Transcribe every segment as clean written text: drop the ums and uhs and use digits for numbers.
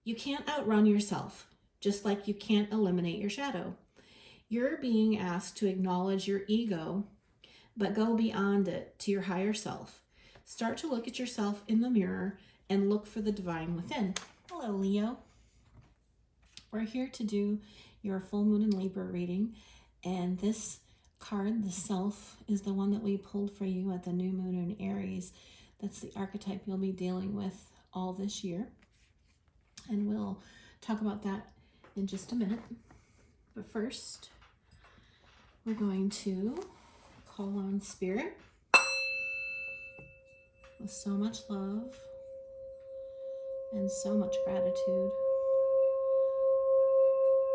You can't outrun yourself, just like you can't eliminate your shadow. You're being asked to acknowledge your ego, but go beyond it to your higher self. Start to look at yourself in the mirror and look for the divine within. Hello, Leo. We're here to do your full moon in Libra reading, and this card, the self, is the one that we pulled for you at the new moon in Aries. That's the archetype you'll be dealing with all this year, and we'll talk about that in just a minute. But first, we're going to call on Spirit with so much love and so much gratitude,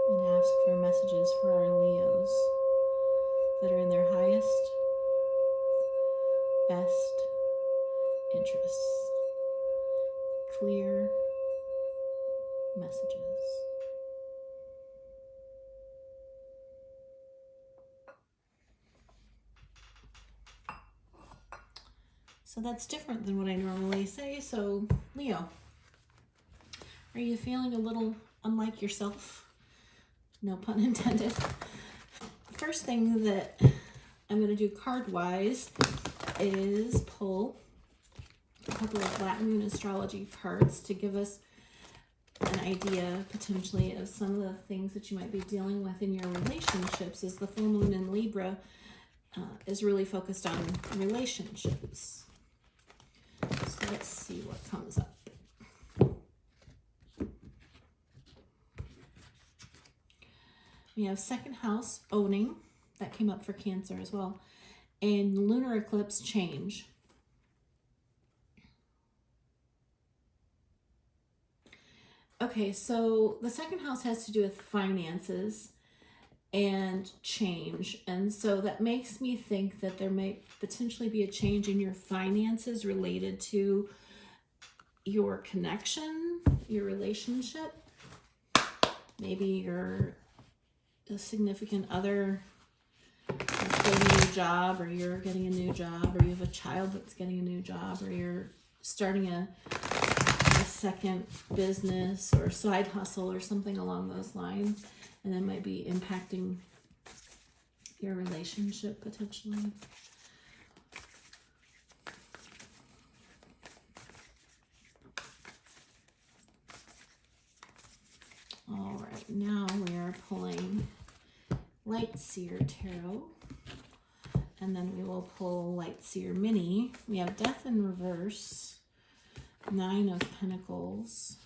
and ask for messages for our Leos that are in their highest, best interests. Clear messages. So that's different than what I normally say. So, Leo, are you feeling a little unlike yourself? No pun intended. First thing that I'm going to do card-wise is pull a couple of Latin Moon astrology cards to give us an idea potentially of some of the things that you might be dealing with in your relationships, as the full moon in Libra is really focused on relationships. So let's see what comes up. We have second house owning, that came up for Cancer as well, and lunar eclipse change. Okay, so the second house has to do with finances and change. And so that makes me think that there may potentially be a change in your finances related to your connection, your relationship. Maybe you're a significant other that's getting a new job, or you're getting a new job, or you have a child that's getting a new job, or you're starting a second business or side hustle or something along those lines, and that might be impacting your relationship potentially. All right, now we are pulling Light Seer Tarot, and then we will pull Light Seer Mini. We have Death in Reverse, Nine of Pentacles,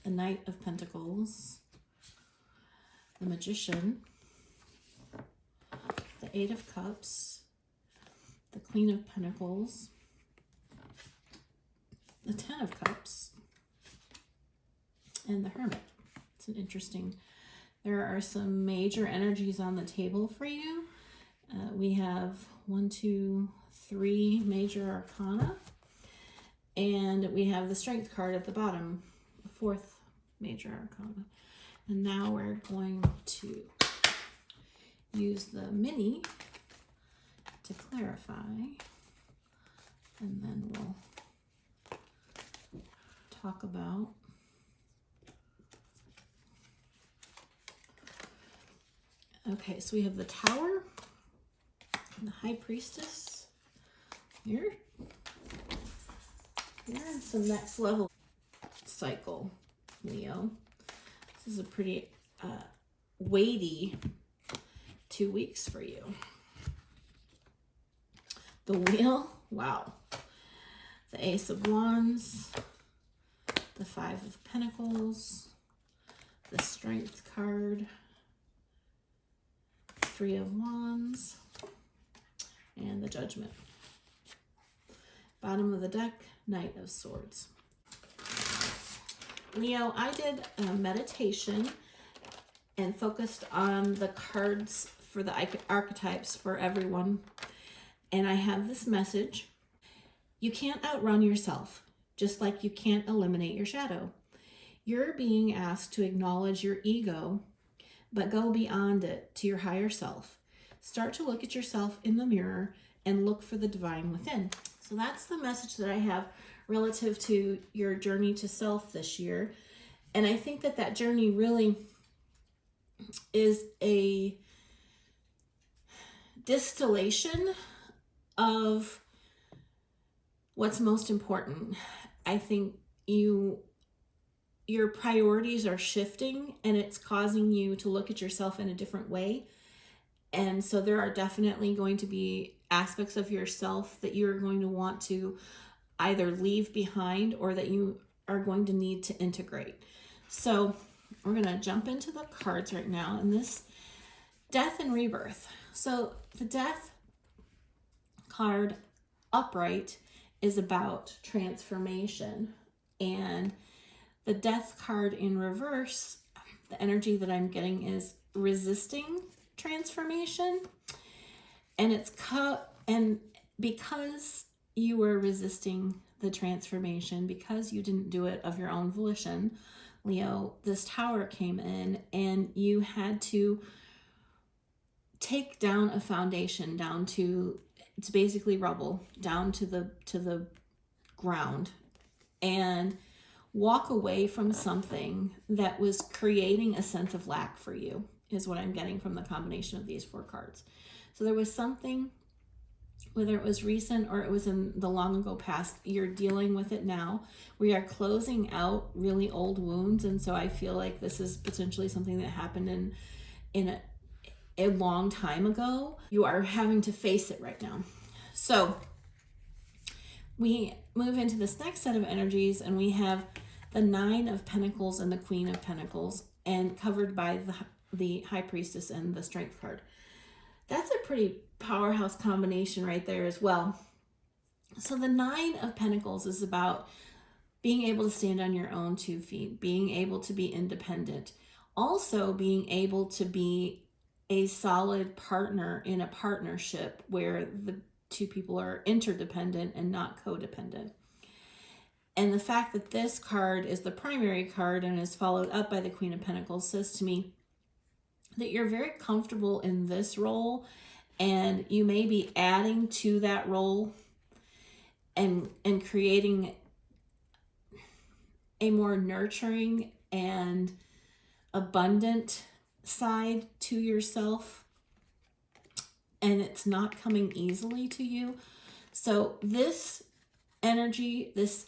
the Knight of Pentacles, the Magician, the Eight of Cups, the Queen of Pentacles, the Ten of Cups, and the Hermit. It's an interesting, there are some major energies on the table for you. We have 1, 2, 3 major arcana, and we have the Strength card at the bottom, the 4th major arcana. And now we're going to use the mini to clarify, and then we'll talk about okay, so we have the Tower and the High Priestess here. You're in some next level cycle, Leo. This is a pretty weighty 2 weeks for you. The Wheel, wow. The Ace of Wands, the Five of Pentacles, the Strength card, Three of Wands, and the Judgment. Bottom of the deck, Knight of Swords. Leo, I did a meditation and focused on the cards for the archetypes for everyone. And I have this message. You can't outrun yourself, just like you can't eliminate your shadow. You're being asked to acknowledge your ego, but go beyond it to your higher self. Start to look at yourself in the mirror and look for the divine within. So that's the message that I have relative to your journey to self this year. And I think that that journey really is a distillation of what's most important. I think your priorities are shifting, and it's causing you to look at yourself in a different way. And so there are definitely going to be aspects of yourself that you're going to want to either leave behind or that you are going to need to integrate. So we're going to jump into the cards right now, and this death and rebirth. So the death card upright is about transformation, and the death card in reverse, the energy that I'm getting is resisting transformation. And it's and because you were resisting the transformation, because you didn't do it of your own volition, Leo, this Tower came in, and you had to take down a foundation down to, it's basically rubble, down to the ground, and walk away from something that was creating a sense of lack for you, is what I'm getting from the combination of these 4 cards. So there was something, whether it was recent or it was in the long ago past, you're dealing with it now. We are closing out really old wounds, and so I feel like this is potentially something that happened in a long time ago. You are having to face it right now. So we move into this next set of energies, and we have the 9 of Pentacles and the Queen of Pentacles, and covered by the High Priestess and the Strength card. That's a pretty powerhouse combination right there as well. So the 9 of Pentacles is about being able to stand on your own 2 feet, being able to be independent, also being able to be a solid partner in a partnership where the 2 people are interdependent and not codependent. And the fact that this card is the primary card and is followed up by the Queen of Pentacles says to me that you're very comfortable in this role, and you may be adding to that role and creating a more nurturing and abundant side to yourself, and it's not coming easily to you. So this energy, this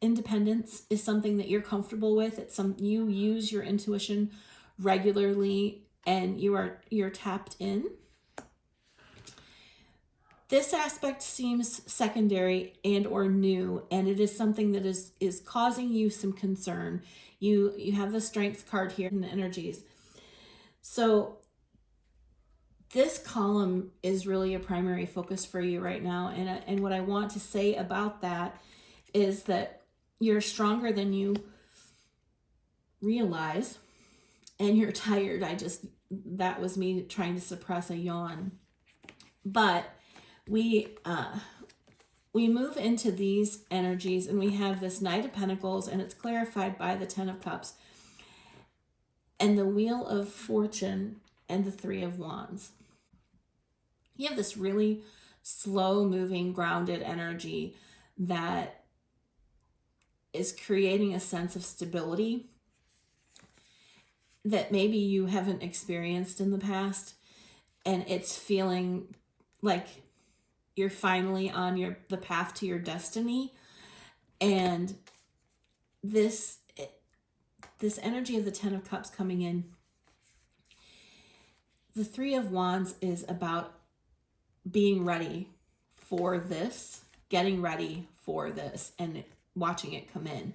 independence, is something that you're comfortable with. It's you use your intuition regularly, and you're tapped in. This aspect seems secondary and or new, and it is something that is causing you some concern. You have the Strength card here in the energies. So this column is really a primary focus for you right now, and what I want to say about that is that you're stronger than you realize, and you're tired. That was me trying to suppress a yawn. But we move into these energies, and we have this Knight of Pentacles, and it's clarified by the 10 of Cups, and the Wheel of Fortune, and the 3 of Wands. You have this really slow moving, grounded energy that is creating a sense of stability that maybe you haven't experienced in the past, and it's feeling like you're finally on the path to your destiny. And this energy of the 10 of Cups coming in, the 3 of Wands is about being ready for this, getting ready for this, and watching it come in.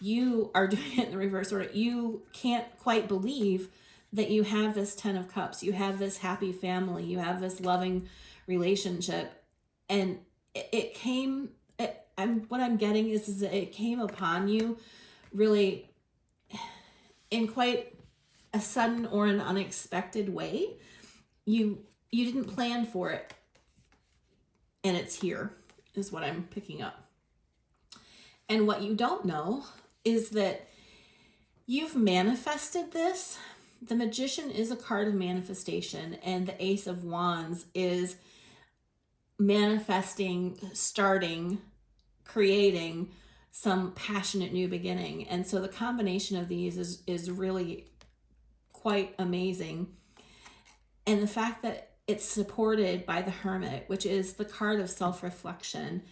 You are doing it in the reverse order. You can't quite believe that you have this 10 of Cups. You have this happy family. You have this loving relationship. And what I'm getting is that it came upon you really in quite a sudden or an unexpected way. You didn't plan for it, and it's here, is what I'm picking up. And what you don't know is that you've manifested this. The Magician is a card of manifestation, and the Ace of Wands is manifesting, starting creating some passionate new beginning. And so the combination of these is really quite amazing. And the fact that it's supported by the Hermit, which is the card of self-reflection,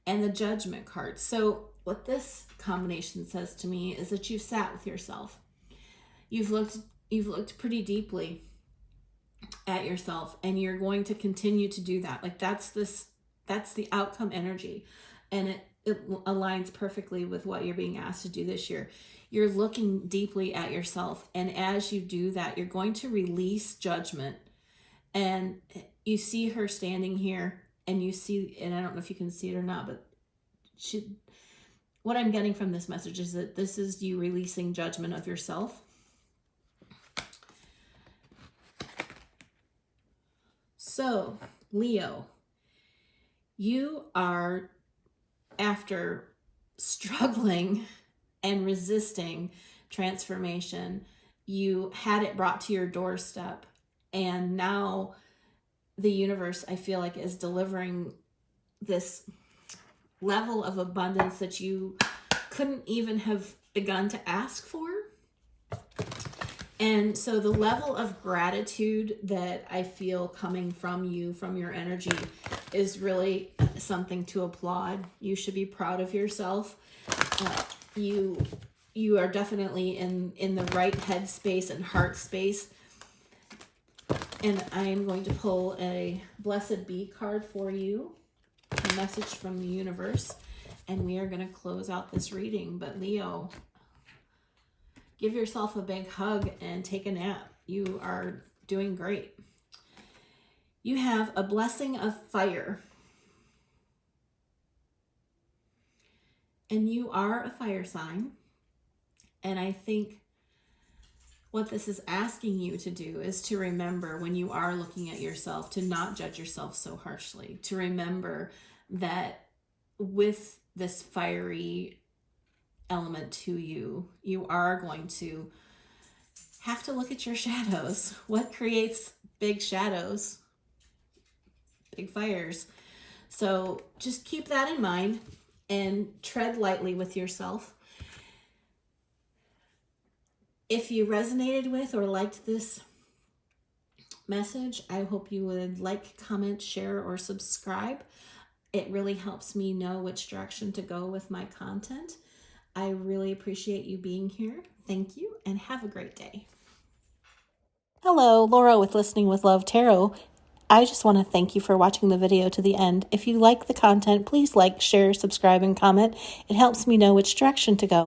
and the Judgment card. So what this combination says to me is that you've sat with yourself. You've looked pretty deeply at yourself, and you're going to continue to do that. Like that's the outcome energy, and it aligns perfectly with what you're being asked to do this year. You're looking deeply at yourself, and as you do that, you're going to release judgment. And you see her standing here, and you see, and I don't know if you can see it or not, but what I'm getting from this message is that this is you releasing judgment of yourself. So, Leo, you are, after struggling and resisting transformation, you had it brought to your doorstep. And now the universe, I feel like, is delivering this level of abundance that you couldn't even have begun to ask for. And so the level of gratitude that I feel coming from you, from your energy, is really something to applaud. You should be proud of yourself. You are definitely in the right headspace and heart space. And I am going to pull a Blessed Be card for you, a message from the universe, and we are going to close out this reading. But Leo, give yourself a big hug and take a nap. You are doing great. You have a blessing of fire. And you are a fire sign. And I think what this is asking you to do is to remember, when you are looking at yourself, to not judge yourself so harshly. To remember that with this fiery element to you, you are going to have to look at your shadows. What creates big shadows? Big fires. So just keep that in mind and tread lightly with yourself. If you resonated with or liked this message, I hope you would like, comment, share, or subscribe. It really helps me know which direction to go with my content. I really appreciate you being here. Thank you, and have a great day. Hello, Laura with Listening with Love Tarot. I just want to thank you for watching the video to the end. If you like the content, please like, share, subscribe, and comment. It helps me know which direction to go.